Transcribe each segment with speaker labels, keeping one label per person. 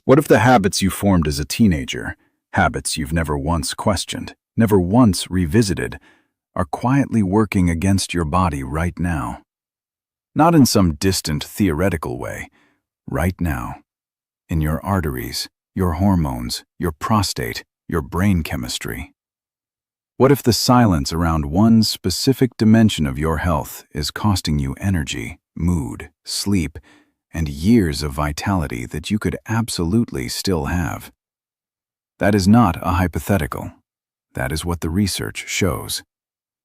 Speaker 1: What if the habits you formed as a teenager, habits you've never once questioned, never once revisited, are quietly working against your body right now? Not in some distant theoretical way, right now. In your arteries, your hormones, your prostate, your brain chemistry. What if the silence around one specific dimension of your health is costing you energy, mood, sleep, and years of vitality that you could absolutely still have? That is not a hypothetical. That is what the research shows.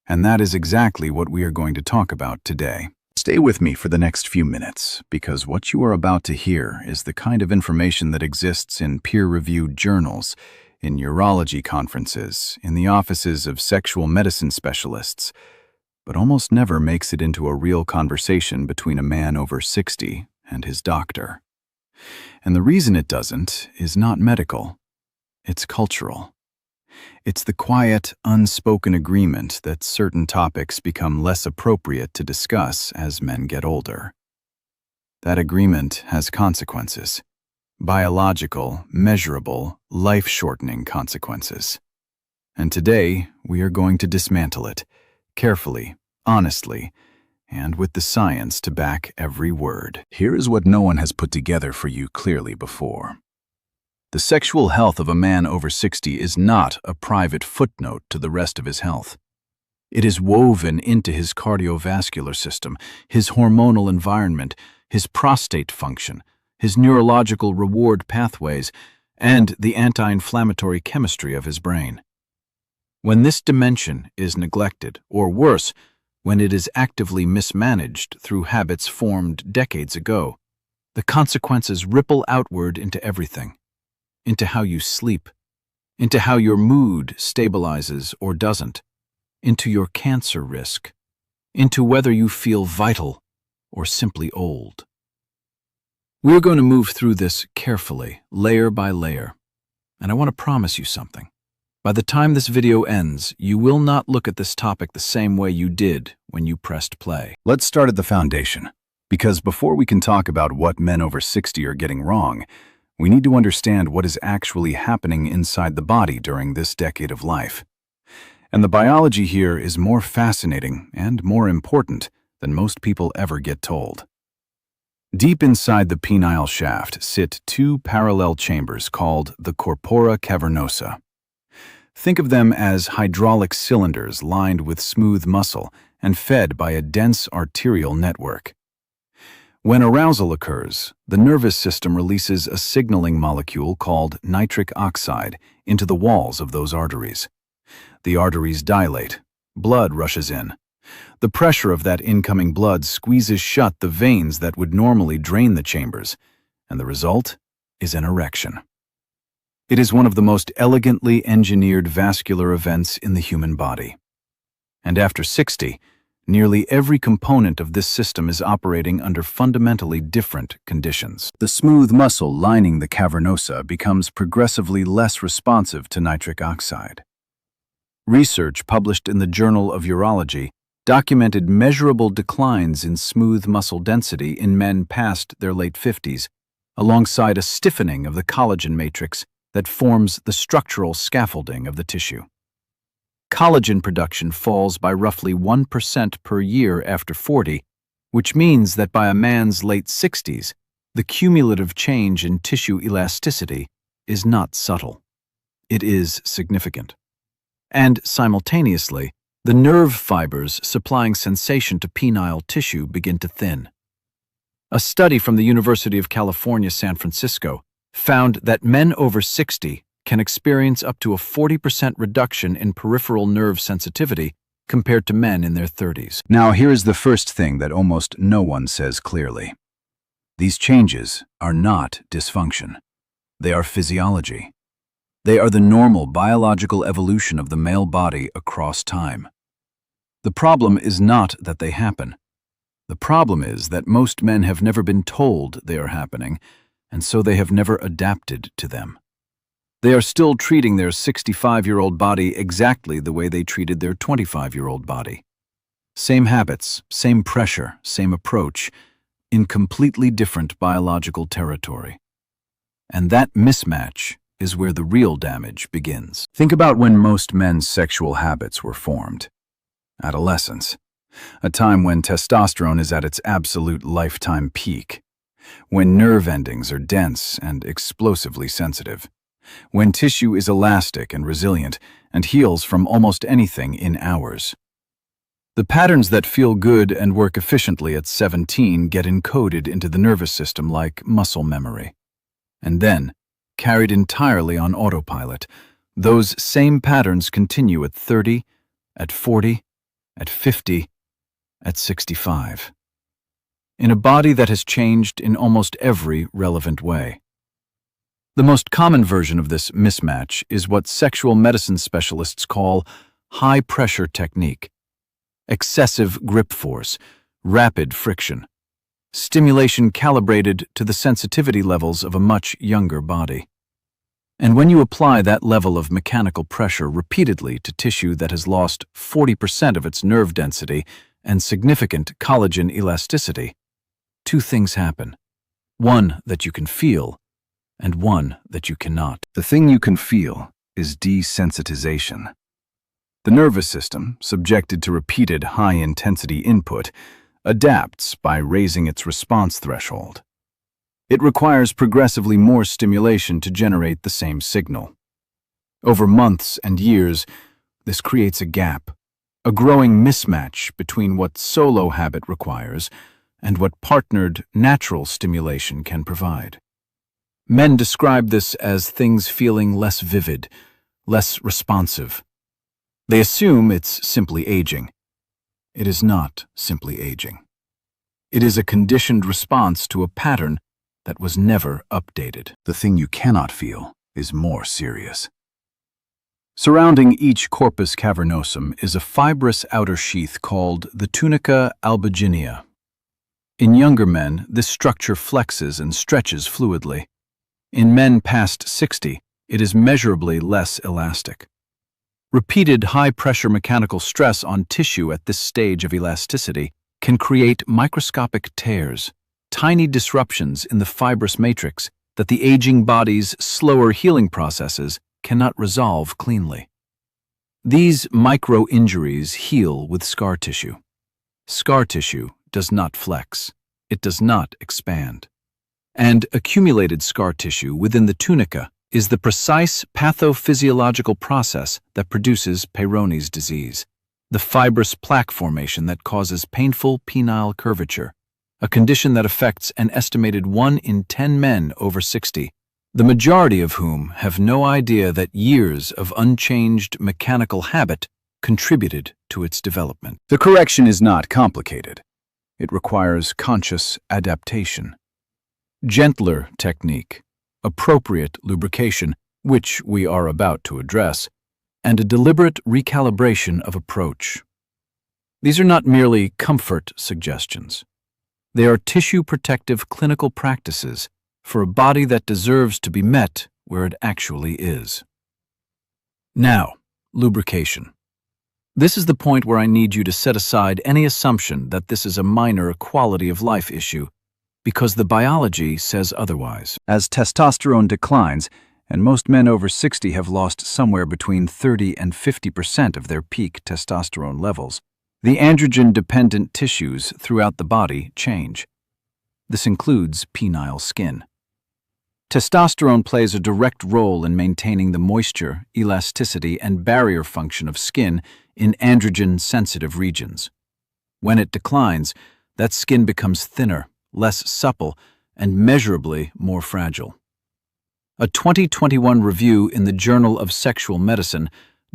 Speaker 1: And that is exactly what we are going to talk about today. Stay with me for the next few minutes, because what you are about to hear is the kind of information that exists in peer-reviewed journals, in urology conferences, in the offices of sexual medicine specialists, but almost never makes it into a real conversation between a man over 60 and his doctor. And the reason it doesn't is not medical, it's cultural. It's the quiet, unspoken agreement that certain topics become less appropriate to discuss as men get older. That agreement has consequences. Biological, measurable, life-shortening consequences. And today, we are going to dismantle it, carefully, honestly, and with the science to back every word. Here is what no one has put together for you clearly before. The sexual health of a man over 60 is not a private footnote to the rest of his health. It is woven into his cardiovascular system, his hormonal environment, his prostate function, his neurological reward pathways, and the anti-inflammatory chemistry of his brain. When this dimension is neglected, or worse, when it is actively mismanaged through habits formed decades ago, the consequences ripple outward into everything. Into how you sleep, into how your mood stabilizes or doesn't, into your cancer risk, into whether you feel vital or simply old. We're going to move through this carefully, layer by layer, and I want to promise you something. By the time this video ends, you will not look at this topic the same way you did when you pressed play. Let's start at the foundation, because before we can talk about what men over 60 are getting wrong, we need to understand what is actually happening inside the body during this decade of life. And the biology here is more fascinating and more important than most people ever get told. Deep inside the penile shaft sit two parallel chambers called the corpora cavernosa. Think of them as hydraulic cylinders lined with smooth muscle and fed by a dense arterial network. When arousal occurs, the nervous system releases a signaling molecule called nitric oxide into the walls of those arteries. The arteries dilate. Blood rushes in. The pressure of that incoming blood squeezes shut the veins that would normally drain the chambers, and the result is an erection. It is one of the most elegantly engineered vascular events in the human body. And after 60, nearly every component of this system is operating under fundamentally different conditions. The smooth muscle lining the cavernosa becomes progressively less responsive to nitric oxide. Research published in the Journal of Urology documented measurable declines in smooth muscle density in men past their late 50s, alongside a stiffening of the collagen matrix that forms the structural scaffolding of the tissue. Collagen production falls by roughly 1% per year after 40, which means that by a man's late 60s, the cumulative change in tissue elasticity is not subtle. It is significant. And simultaneously, the nerve fibers supplying sensation to penile tissue begin to thin. A study from the University of California, San Francisco, found that men over 60 can experience up to a 40% reduction in peripheral nerve sensitivity compared to men in their 30s. Now, here is the first thing that almost no one says clearly. These changes are not dysfunction. They are physiology. They are the normal biological evolution of the male body across time. The problem is not that they happen. The problem is that most men have never been told they are happening, and so they have never adapted to them. They are still treating their 65-year-old body exactly the way they treated their 25-year-old body. Same habits, same pressure, same approach, in completely different biological territory. And that mismatch is where the real damage begins. Think about when most men's sexual habits were formed. Adolescence, a time when testosterone is at its absolute lifetime peak, when nerve endings are dense and explosively sensitive, when tissue is elastic and resilient and heals from almost anything in hours. The patterns that feel good and work efficiently at 17 get encoded into the nervous system like muscle memory. And then, carried entirely on autopilot, those same patterns continue at 30, at 40, at 50, at 65. In a body that has changed in almost every relevant way. The most common version of this mismatch is what sexual medicine specialists call high-pressure technique. Excessive grip force, rapid friction, stimulation calibrated to the sensitivity levels of a much younger body. And when you apply that level of mechanical pressure repeatedly to tissue that has lost 40% of its nerve density and significant collagen elasticity, two things happen. One that you can feel, and one that you cannot. The thing you can feel is desensitization. The nervous system, subjected to repeated high-intensity input, adapts by raising its response threshold. It requires progressively more stimulation to generate the same signal. Over months and years, this creates a gap, a growing mismatch between what solo habit requires and what partnered, natural stimulation can provide. Men describe this as things feeling less vivid, less responsive. They assume it's simply aging. It is not simply aging. It is a conditioned response to a pattern that was never updated. The thing you cannot feel is more serious. Surrounding each corpus cavernosum is a fibrous outer sheath called the tunica albuginea. In younger men, this structure flexes and stretches fluidly. In men past 60, it is measurably less elastic. Repeated high-pressure mechanical stress on tissue at this stage of elasticity can create microscopic tears, tiny disruptions in the fibrous matrix that the aging body's slower healing processes cannot resolve cleanly. These micro-injuries heal with scar tissue. Scar tissue does not flex. It does not expand. And accumulated scar tissue within the tunica is the precise pathophysiological process that produces Peyronie's disease, the fibrous plaque formation that causes painful penile curvature, a condition that affects an estimated 1 in 10 men over 60, the majority of whom have no idea that years of unchanged mechanical habit contributed to its development. The correction is not complicated. It requires conscious adaptation. Gentler technique, appropriate lubrication, which we are about to address, and a deliberate recalibration of approach. These are not merely comfort suggestions. They are tissue-protective clinical practices for a body that deserves to be met where it actually is. Now, lubrication. This is the point where I need you to set aside any assumption that this is a minor quality-of-life issue, because the biology says otherwise. As testosterone declines, and most men over 60 have lost somewhere between 30 and 50% of their peak testosterone levels, the androgen-dependent tissues throughout the body change. This includes penile skin. Testosterone plays a direct role in maintaining the moisture, elasticity, and barrier function of skin in androgen-sensitive regions. When it declines, that skin becomes thinner, less supple, and measurably more fragile. A 2021 review in the Journal of Sexual Medicine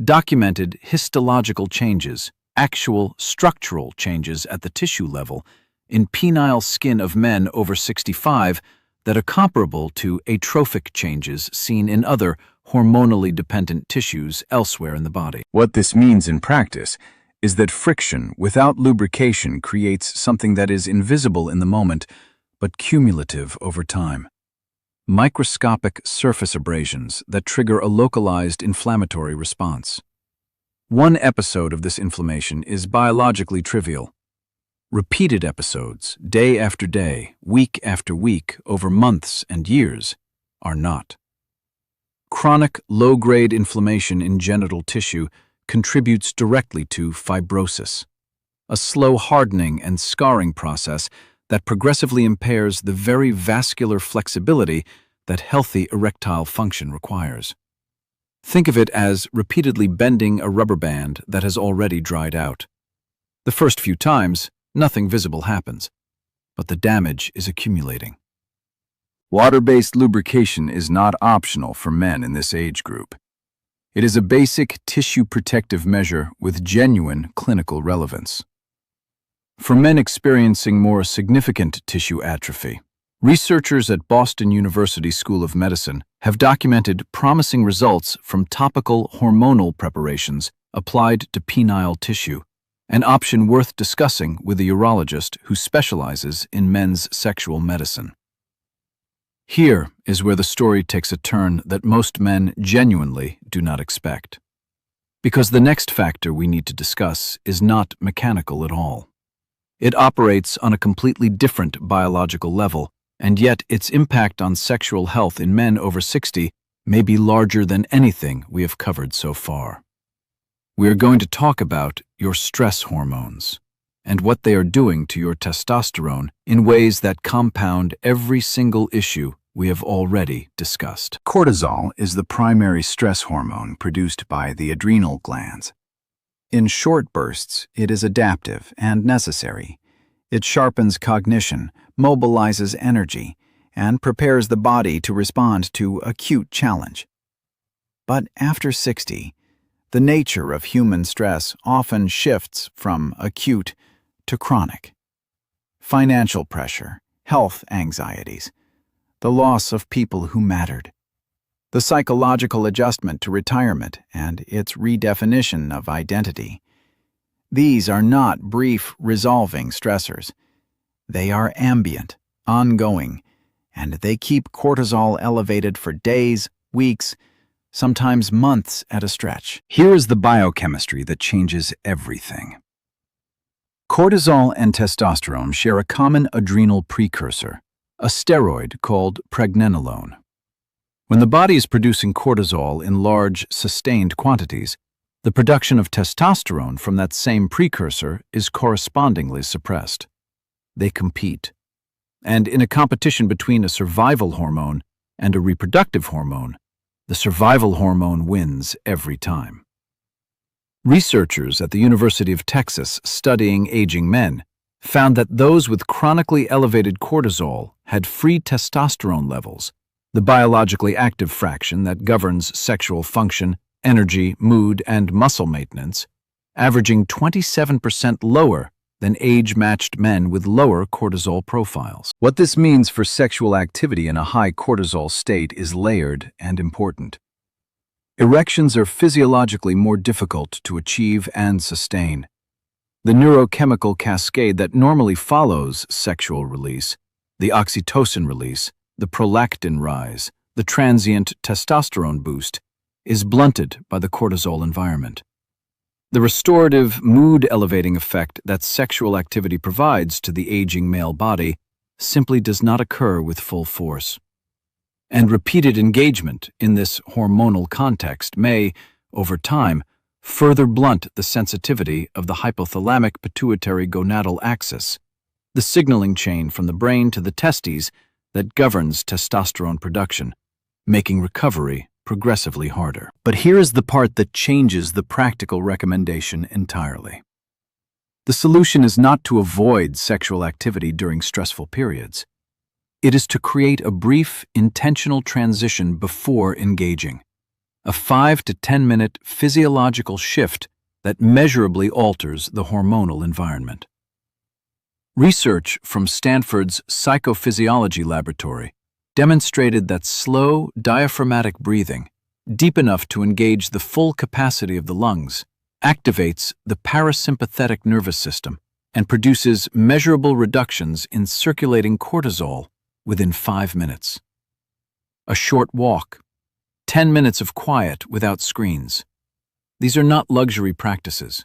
Speaker 1: documented histological changes, actual structural changes at the tissue level, in penile skin of men over 65 that are comparable to atrophic changes seen in other hormonally dependent tissues elsewhere in the body. What this means in practice is that friction without lubrication creates something that is invisible in the moment, but cumulative over time. Microscopic surface abrasions that trigger a localized inflammatory response. One episode of this inflammation is biologically trivial. Repeated episodes, day after day, week after week, over months and years, are not. Chronic low-grade inflammation in genital tissue contributes directly to fibrosis, a slow hardening and scarring process that progressively impairs the very vascular flexibility that healthy erectile function requires. Think of it as repeatedly bending a rubber band that has already dried out. The first few times, nothing visible happens, but the damage is accumulating. Water-based lubrication is not optional for men in this age group. It is a basic tissue protective measure with genuine clinical relevance. For men experiencing more significant tissue atrophy, researchers at Boston University School of Medicine have documented promising results from topical hormonal preparations applied to penile tissue, an option worth discussing with a urologist who specializes in men's sexual medicine. Here is where the story takes a turn that most men genuinely do not expect. Because the next factor we need to discuss is not mechanical at all. It operates on a completely different biological level, and yet its impact on sexual health in men over 60 may be larger than anything we have covered so far. We are going to talk about your stress hormones and what they are doing to your testosterone in ways that compound every single issue we have already discussed. Cortisol is the primary stress hormone produced by the adrenal glands. In short bursts, it is adaptive and necessary. It sharpens cognition, mobilizes energy, and prepares the body to respond to acute challenge. But after 60, the nature of human stress often shifts from acute to chronic. Financial pressure, health anxieties, the loss of people who mattered, the psychological adjustment to retirement and its redefinition of identity. These are not brief, resolving stressors. They are ambient, ongoing, and they keep cortisol elevated for days, weeks, sometimes months at a stretch. Here is the biochemistry that changes everything. Cortisol and testosterone share a common adrenal precursor, a steroid called pregnenolone. When the body is producing cortisol in large, sustained quantities, the production of testosterone from that same precursor is correspondingly suppressed. They compete. And in a competition between a survival hormone and a reproductive hormone, the survival hormone wins every time. Researchers at the University of Texas studying aging men found that those with chronically elevated cortisol had free testosterone levels, the biologically active fraction that governs sexual function, energy, mood, and muscle maintenance, averaging 27% lower than age-matched men with lower cortisol profiles. What this means for sexual activity in a high cortisol state is layered and important. Erections are physiologically more difficult to achieve and sustain. The neurochemical cascade that normally follows sexual release, the oxytocin release, the prolactin rise, the transient testosterone boost, is blunted by the cortisol environment. The restorative, mood-elevating effect that sexual activity provides to the aging male body simply does not occur with full force. And repeated engagement in this hormonal context may, over time, further blunt the sensitivity of the hypothalamic pituitary gonadal axis, the signaling chain from the brain to the testes that governs testosterone production, making recovery progressively harder. But here is the part that changes the practical recommendation entirely. The solution is not to avoid sexual activity during stressful periods. It is to create a brief, intentional transition before engaging, a 5 to 10 minute physiological shift that measurably alters the hormonal environment. Research from Stanford's Psychophysiology Laboratory demonstrated that slow, diaphragmatic breathing, deep enough to engage the full capacity of the lungs, activates the parasympathetic nervous system and produces measurable reductions in circulating cortisol within 5 minutes. A short walk, 10 minutes of quiet without screens. These are not luxury practices.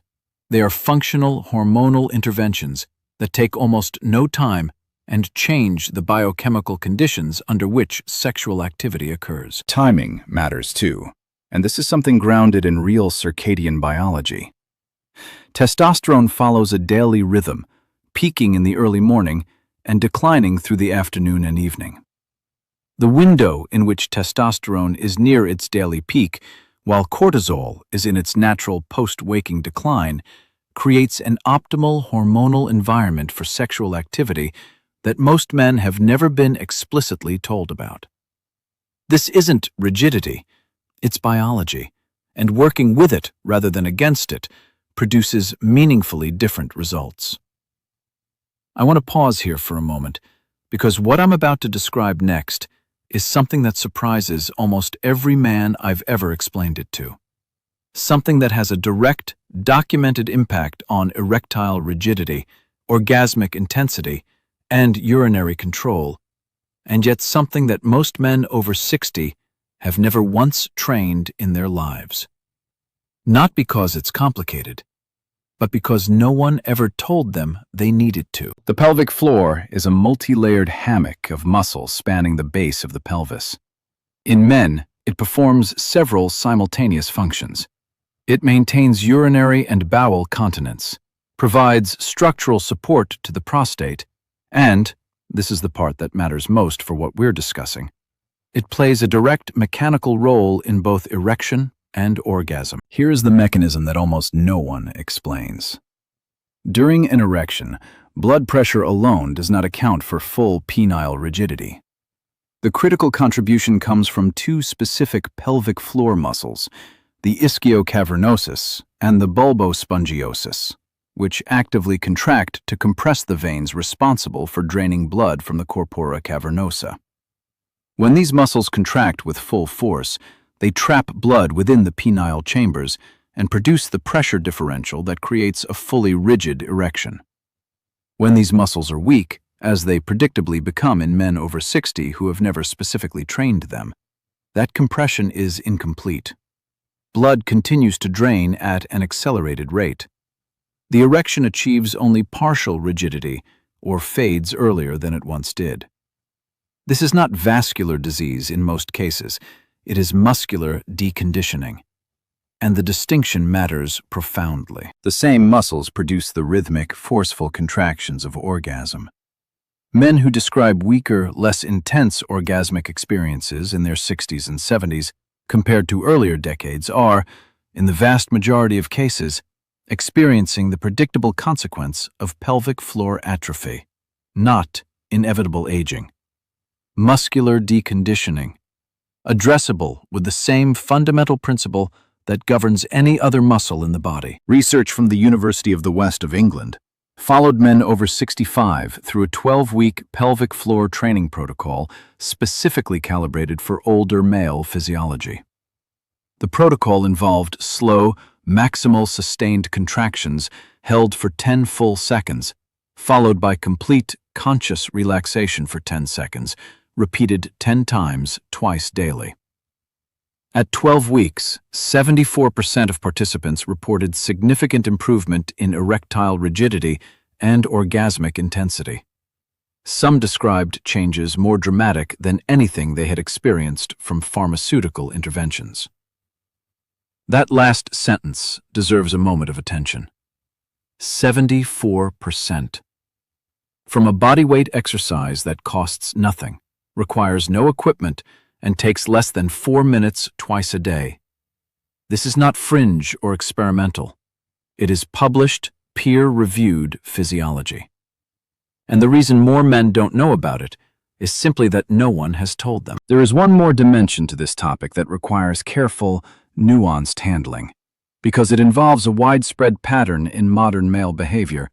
Speaker 1: They are functional hormonal interventions that take almost no time
Speaker 2: and change the biochemical conditions under which sexual activity occurs.
Speaker 1: Timing matters too, and this is something grounded in real circadian biology. Testosterone follows a daily rhythm, peaking in the early morning and declining through the afternoon and evening. The window in which testosterone is near its daily peak, while cortisol is in its natural post-waking decline, creates an optimal hormonal environment for sexual activity that most men have never been explicitly told about. This isn't rigidity, it's biology, and working with it rather than against it produces meaningfully different results. I want to pause here for a moment, because what I'm about to describe next is something that surprises almost every man I've ever explained it to. Something that has a direct, documented impact on erectile rigidity, orgasmic intensity, and urinary control, and yet something that most men over 60 have never once trained in their lives. Not because it's complicated, but because no one ever told them they needed to. The pelvic floor is a multi-layered hammock of muscles spanning the base of the pelvis. In men, it performs several simultaneous functions. It maintains urinary and bowel continence, provides structural support to the prostate, and, this is the part that matters most for what we're discussing, it plays a direct mechanical role in both erection and orgasm. Here is the mechanism that almost no one explains. During an erection, blood pressure alone does not account for full penile rigidity. The critical contribution comes from two specific pelvic floor muscles, the ischiocavernosus and the bulbospongiosus, which actively contract to compress the veins responsible for draining blood from the corpora cavernosa. When these muscles contract with full force, they trap blood within the penile chambers and produce the pressure differential that creates a fully rigid erection. When these muscles are weak, as they predictably become in men over 60 who have never specifically trained them, that compression is incomplete. Blood continues to drain at an accelerated rate. The erection achieves only partial rigidity or fades earlier than it once did. This is not vascular disease in most cases. It is muscular deconditioning, and the distinction matters profoundly. The same muscles produce the rhythmic, forceful contractions of orgasm. Men who describe weaker, less intense orgasmic experiences in their 60s and 70s compared to earlier decades are, in the vast majority of cases, experiencing the predictable consequence of pelvic floor atrophy, not inevitable aging. Muscular deconditioning, addressable with the same fundamental principle that governs any other muscle in the body. Research from the University of the West of England followed men over 65 through a 12-week pelvic floor training protocol specifically calibrated for older male physiology. The protocol involved slow, maximal sustained contractions held for 10 full seconds, followed by complete, conscious relaxation for 10 seconds, repeated 10 times, twice daily. At 12 weeks, 74% of participants reported significant improvement in erectile rigidity and orgasmic intensity. Some described changes more dramatic than anything they had experienced from pharmaceutical interventions. That last sentence deserves a moment of attention. 74%. From a bodyweight exercise that costs nothing, requires no equipment, and takes less than 4 minutes twice a day. This is not fringe or experimental. It is published, peer-reviewed physiology. And the reason more men don't know about it is simply that no one has told them. There is one more dimension to this topic that requires careful, nuanced handling, because it involves a widespread pattern in modern male behavior,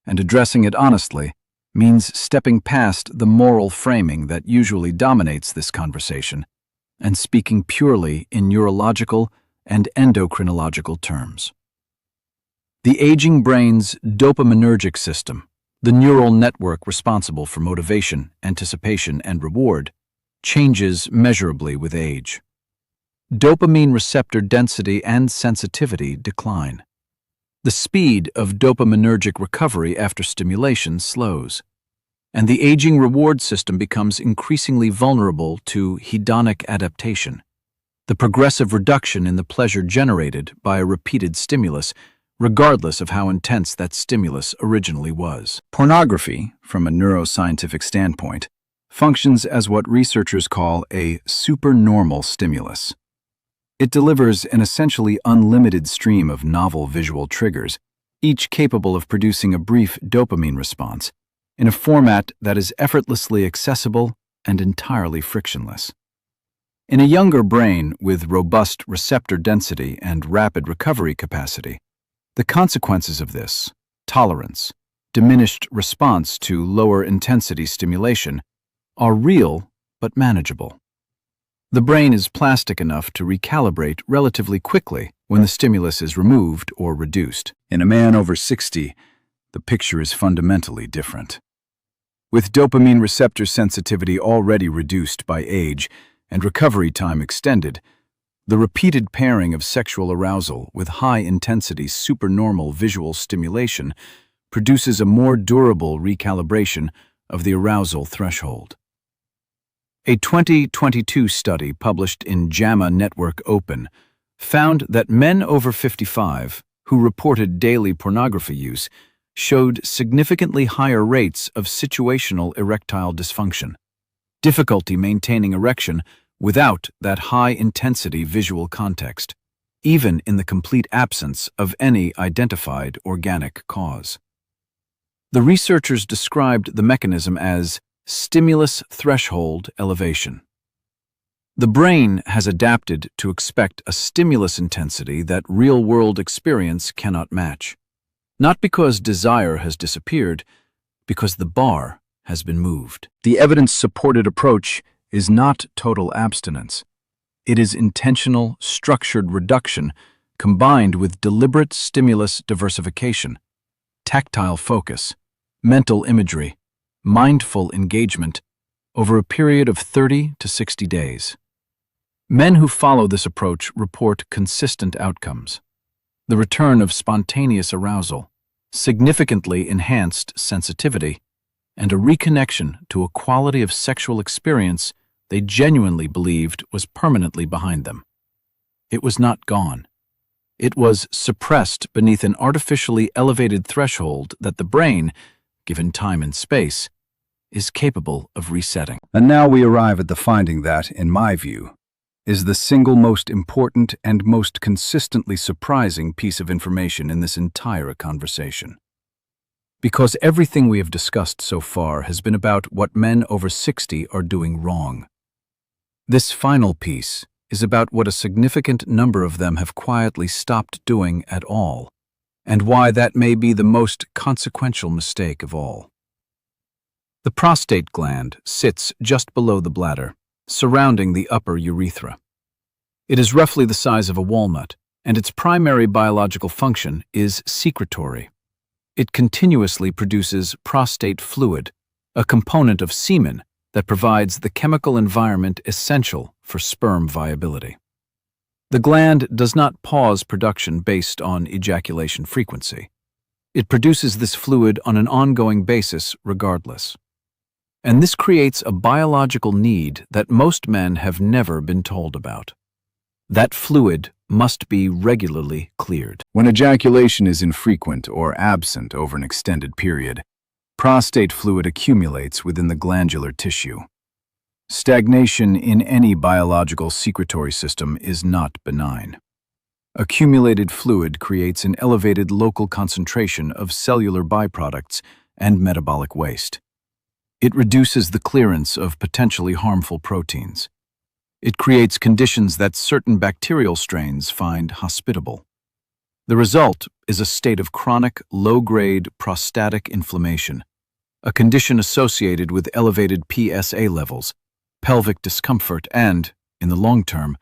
Speaker 1: and addressing it honestly means stepping past the moral framing that usually dominates this conversation and speaking purely in neurological and endocrinological terms. The aging brain's dopaminergic system, the neural network responsible for motivation, anticipation, and reward, changes measurably with age. Dopamine receptor density and sensitivity decline. The speed of dopaminergic recovery after stimulation slows.
Speaker 2: and the aging reward system becomes increasingly vulnerable to hedonic adaptation, the progressive reduction in the pleasure generated by a repeated stimulus, regardless of how intense that stimulus originally was.
Speaker 1: Pornography, from a neuroscientific standpoint, functions as what researchers call a supernormal stimulus. It delivers an essentially unlimited stream of novel visual triggers, each capable of producing a brief dopamine response, in a format that is effortlessly accessible and entirely frictionless. In a younger brain with robust receptor density and rapid recovery capacity, the consequences of this, tolerance, diminished response to lower intensity stimulation, are real but manageable. The brain is plastic enough to recalibrate relatively quickly when the stimulus is removed or reduced. In a man over 60, the picture is fundamentally different. With dopamine receptor sensitivity already reduced by age and recovery time extended, the repeated pairing of sexual arousal with high-intensity supernormal visual stimulation produces a more durable recalibration of the arousal threshold. A 2022 study published in JAMA Network Open found that men over 55 who reported daily pornography use showed significantly higher rates of situational erectile dysfunction, difficulty maintaining erection without that high-intensity visual context, even in the complete absence of any identified organic cause. The researchers described the mechanism as stimulus threshold elevation. The brain has adapted to expect a stimulus intensity that real-world experience cannot match, not because desire has disappeared, because the bar has been moved. The evidence-supported approach is not total abstinence. It is intentional, structured reduction combined with deliberate stimulus diversification, tactile focus, mental imagery, mindful engagement over a period of 30 to 60 days. Men who follow this approach report consistent outcomes: the return of spontaneous arousal, significantly enhanced sensitivity, and a reconnection to a quality of sexual experience they genuinely believed was permanently behind them. It was not gone. It was suppressed beneath an artificially elevated threshold that the brain, given time and space, is capable of resetting. And now we arrive at the finding that, in my view, is the single most important and most consistently surprising piece of information in this entire conversation. Because everything we have discussed so far has been about what men over 60 are doing wrong. This final piece is about what a significant number of them have quietly stopped doing at all, and why that may be the most consequential mistake of all. The prostate gland sits just below the bladder, surrounding the upper urethra. It is roughly the size of a walnut, and its primary biological function is secretory. It continuously produces prostate fluid, a component of semen that provides the chemical environment essential for sperm viability. The gland does not pause production based on ejaculation frequency. It produces this fluid on an ongoing basis regardless. And this creates a biological need that most men have never been told about. That fluid must be regularly cleared. When ejaculation is infrequent or absent over an extended period, prostate fluid accumulates within the glandular tissue. Stagnation in any biological secretory system is not benign. Accumulated fluid creates an elevated local concentration of cellular byproducts and metabolic waste. It reduces the clearance of potentially harmful proteins. It creates conditions that certain bacterial strains find hospitable. The result is a state of chronic, low-grade prostatic inflammation, a condition associated with elevated PSA levels, pelvic discomfort, and, in the long term,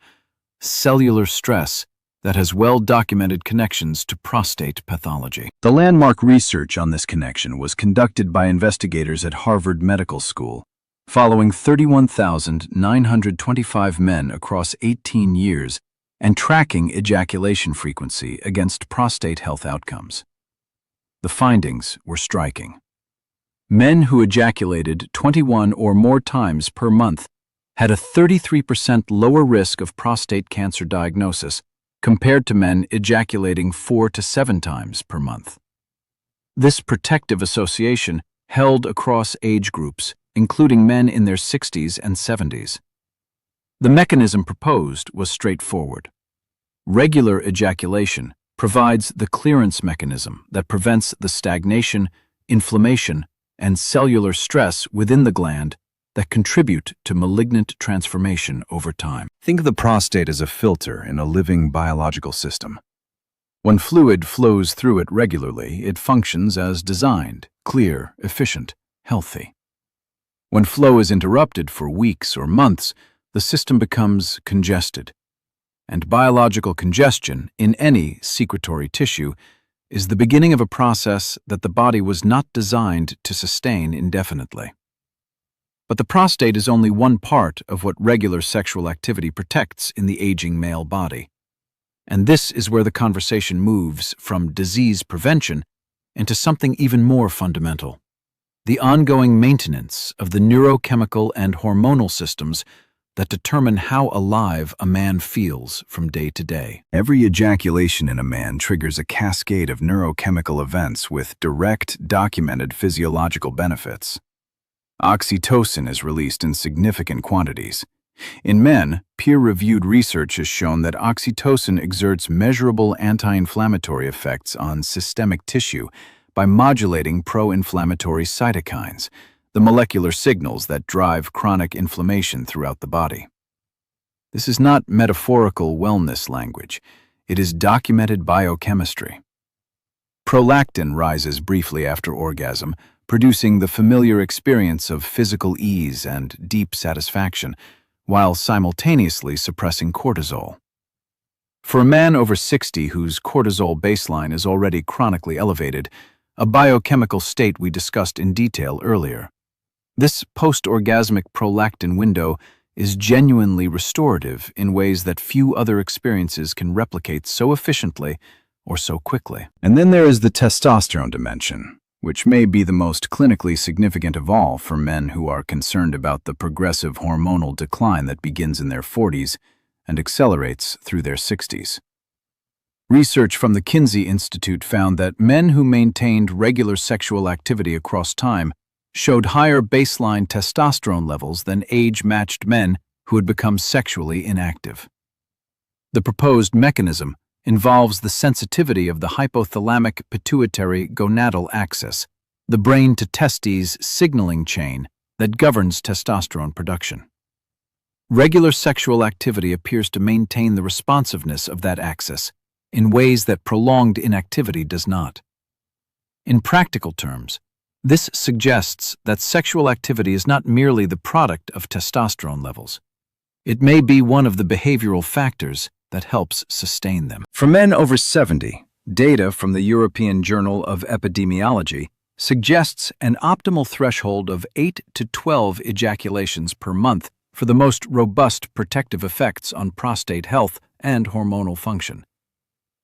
Speaker 1: cellular stress that has well-documented connections to prostate pathology. The landmark research on this connection was conducted by investigators at Harvard Medical School, following 31,925 men across 18 years and tracking ejaculation frequency against prostate health outcomes. The findings were striking.
Speaker 2: Men who ejaculated 21 or more times per month had a 33% lower risk of prostate cancer diagnosis compared to men ejaculating 4 to 7 times per month. This protective association held across age groups, including men in their 60s and 70s. The mechanism proposed was straightforward. Regular ejaculation provides the clearance mechanism that prevents the stagnation, inflammation, and cellular stress within the gland that contribute to malignant transformation over time.
Speaker 1: Think of the prostate as a filter in a living biological system. When fluid flows through it regularly, it functions as designed, clear, efficient, healthy. When flow is interrupted for weeks or months, the system becomes congested. And biological congestion in any secretory tissue is the beginning of a process that the body was not designed to sustain indefinitely. But the prostate is only one part of what regular sexual activity protects in the aging male body. And this is where the conversation moves from disease prevention into something even more fundamental: the ongoing maintenance of the neurochemical and hormonal systems that determine how alive a man feels from day to day. Every ejaculation in a man triggers a cascade of neurochemical events with direct, documented physiological benefits. Oxytocin is released in significant quantities. In men, peer-reviewed research has shown that oxytocin exerts measurable anti-inflammatory effects on systemic tissue by modulating pro-inflammatory cytokines, the molecular signals that drive chronic inflammation throughout the body. This is not metaphorical wellness language. It is documented biochemistry. Prolactin rises briefly after orgasm, producing the familiar experience of physical ease and deep satisfaction, while simultaneously suppressing cortisol. For a man over 60 whose cortisol baseline is already chronically elevated, a biochemical state we discussed in detail earlier, this post-orgasmic prolactin window is genuinely restorative in ways that few other experiences can replicate so efficiently or so quickly. And then there is the testosterone dimension, which may be the most clinically significant of all for men who are concerned about the progressive hormonal decline that begins in their 40s and accelerates through their 60s. Research from the Kinsey Institute found that men who maintained regular sexual activity across time showed higher baseline testosterone levels than age-matched men who had become sexually inactive. The proposed mechanism involves the sensitivity of the hypothalamic pituitary gonadal axis, the brain-to-testes signaling chain that governs testosterone production. Regular sexual activity appears to maintain the responsiveness of that axis in ways that prolonged inactivity does not. In practical terms, this suggests that sexual activity is not merely the product of testosterone levels. It may be one of the behavioral factors that helps sustain them. For men over 70, data from the European Journal of Epidemiology suggests an optimal threshold of 8 to 12 ejaculations per month for the most robust protective effects on prostate health and hormonal function.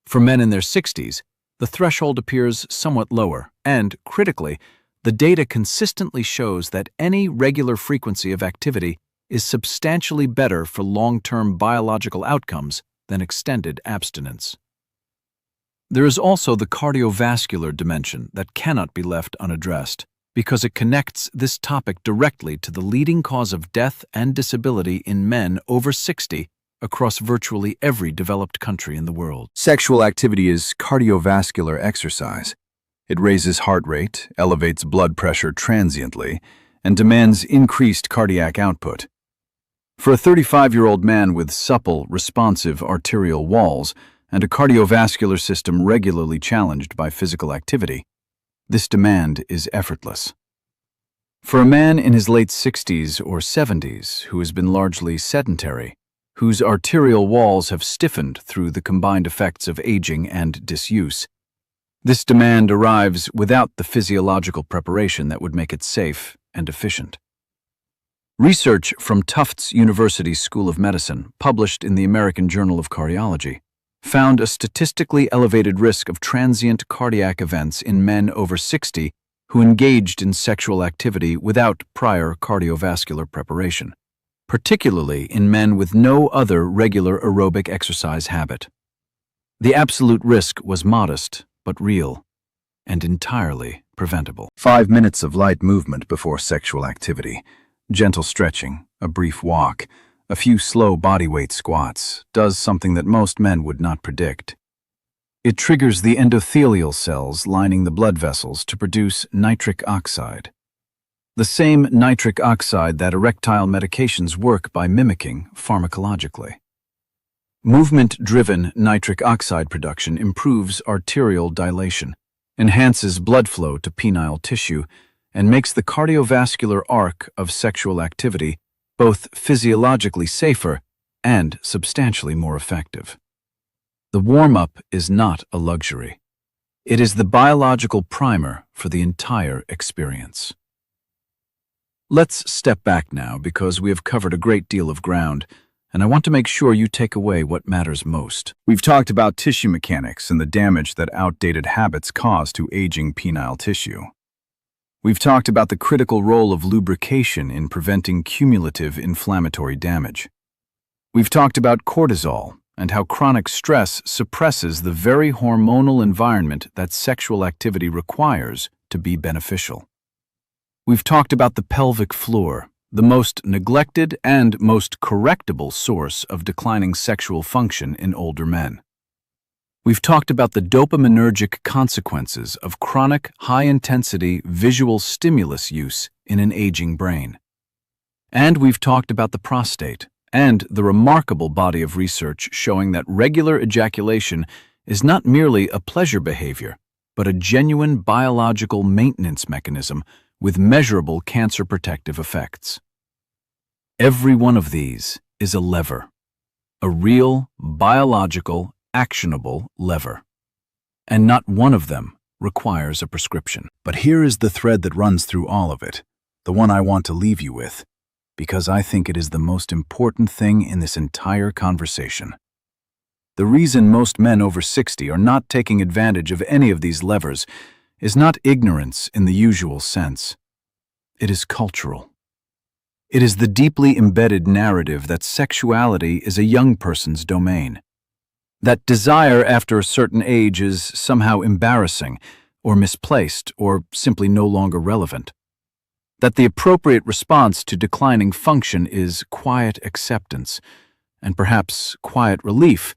Speaker 1: For men in their 60s, the threshold appears somewhat lower, and, critically, the data consistently shows that any regular frequency of activity is substantially better for long-term biological outcomes than extended abstinence. There is also the cardiovascular dimension that cannot be left unaddressed, because it connects this topic directly to the leading cause of death and disability in men over 60 across virtually every developed country in the world. Sexual activity is cardiovascular exercise. It raises heart rate, elevates blood pressure transiently, and demands increased cardiac output. For a 35-year-old man with supple, responsive arterial walls and a cardiovascular system regularly challenged by physical activity, this demand is effortless. For a man in his late 60s or 70s who has been largely sedentary, whose arterial walls have stiffened through the combined effects of aging and disuse, this demand arrives without the physiological preparation that would make it safe and efficient. Research from Tufts University School of Medicine, published in the American Journal of Cardiology, found a statistically elevated risk of transient cardiac events in men over 60
Speaker 2: who engaged in sexual activity without prior cardiovascular preparation, particularly in men with no other regular aerobic exercise habit. The absolute risk was modest, but real, and entirely preventable.
Speaker 1: 5 minutes of light movement before sexual activity, gentle stretching, a brief walk, a few slow bodyweight squats, does something that most men would not predict. It triggers the endothelial cells lining the blood vessels to produce nitric oxide. The same nitric oxide that erectile medications work by mimicking pharmacologically. Movement-driven nitric oxide production improves arterial dilation, enhances blood flow to penile tissue, and makes the cardiovascular arc of sexual activity both physiologically safer and substantially more effective. The warm-up is not a luxury. It is the biological primer for the entire experience. Let's step back now because we have covered a great deal of ground, and I want to make sure you take away what matters most. We've talked about tissue mechanics and the damage that outdated habits cause to aging penile tissue. We've talked about the critical role of lubrication in preventing cumulative inflammatory damage. We've talked about cortisol and how chronic stress suppresses the very hormonal environment that sexual activity requires to be beneficial. We've talked about the pelvic floor, the most neglected and most correctable source of declining sexual function in older men. We've talked about the dopaminergic consequences of chronic, high-intensity visual stimulus use in an aging brain. And we've talked about the prostate and the remarkable body of research showing that regular ejaculation is not merely a pleasure behavior, but a genuine biological maintenance mechanism with measurable cancer protective effects. Every one of these is a lever, a real, biological, actionable lever. And not one of them requires a prescription. But here is the thread that runs through all of it, the one I want to leave you with, because I think it is the most important thing in this entire conversation. The reason most men over 60 are not taking advantage of any of these levers is not ignorance in the usual sense. It is cultural. It is the deeply embedded narrative that sexuality is a young person's domain. That desire after a certain age is somehow embarrassing, or misplaced, or simply no longer relevant. That the appropriate response to declining function is quiet acceptance, and perhaps quiet relief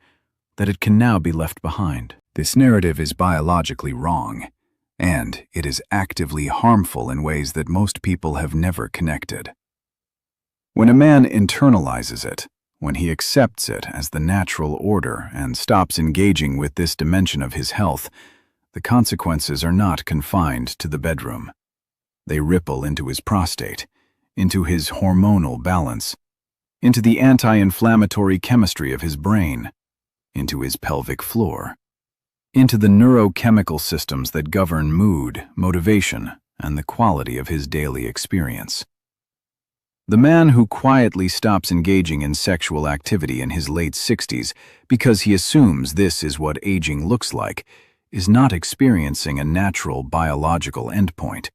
Speaker 1: that it can now be left behind. This narrative is biologically wrong, and it is actively harmful in ways that most people have never connected. When a man internalizes it, when he accepts it as the natural order and stops engaging with this dimension of his health, the consequences are not confined to the bedroom. They ripple into his prostate, into his hormonal balance, into the anti-inflammatory chemistry of his brain, into his pelvic floor, into the neurochemical systems that govern mood, motivation, and the quality of his daily experience. The man who quietly stops engaging in sexual activity in his late 60s because he assumes this is what aging looks like is not experiencing a natural biological endpoint.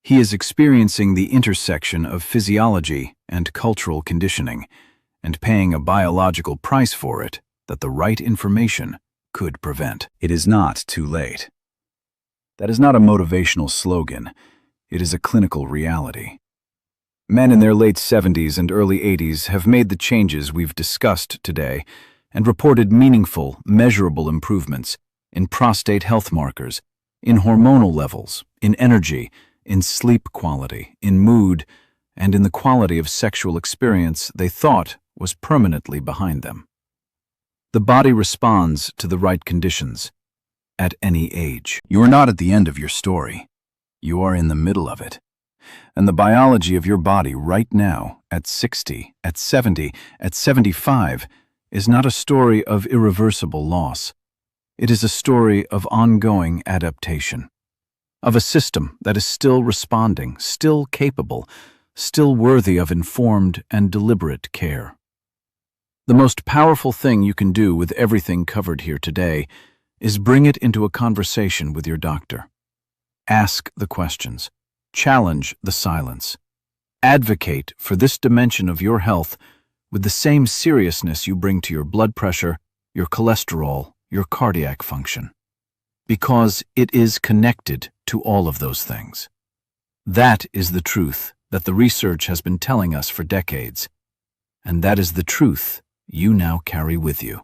Speaker 1: He is experiencing the intersection of physiology and cultural conditioning, and paying a biological price for it that the right information could prevent. It is not too late. That is not a motivational slogan. It is a clinical reality. Men in their late 70s and early 80s have made the changes we've discussed today and reported meaningful, measurable improvements in prostate health markers, in hormonal levels, in energy, in sleep quality, in mood, and in the quality of sexual experience they thought was permanently behind them. The body responds to the right conditions, at any age. You are not at the end of your story. You are in the middle of it. And the biology of your body right now, at 60, at 70, at 75, is not a story of irreversible loss. It is a story of ongoing adaptation, of a system that is still responding, still capable, still worthy of informed and deliberate care. The most powerful thing you can do with everything covered here today is bring it into a conversation with your doctor.
Speaker 2: Ask the questions. Challenge the silence. Advocate for this dimension of your health with the same seriousness you bring to your blood pressure, your cholesterol, your cardiac function. Because it is connected to all of those things. That is the truth that the research has been telling us for decades. And that is the truth you now carry with you.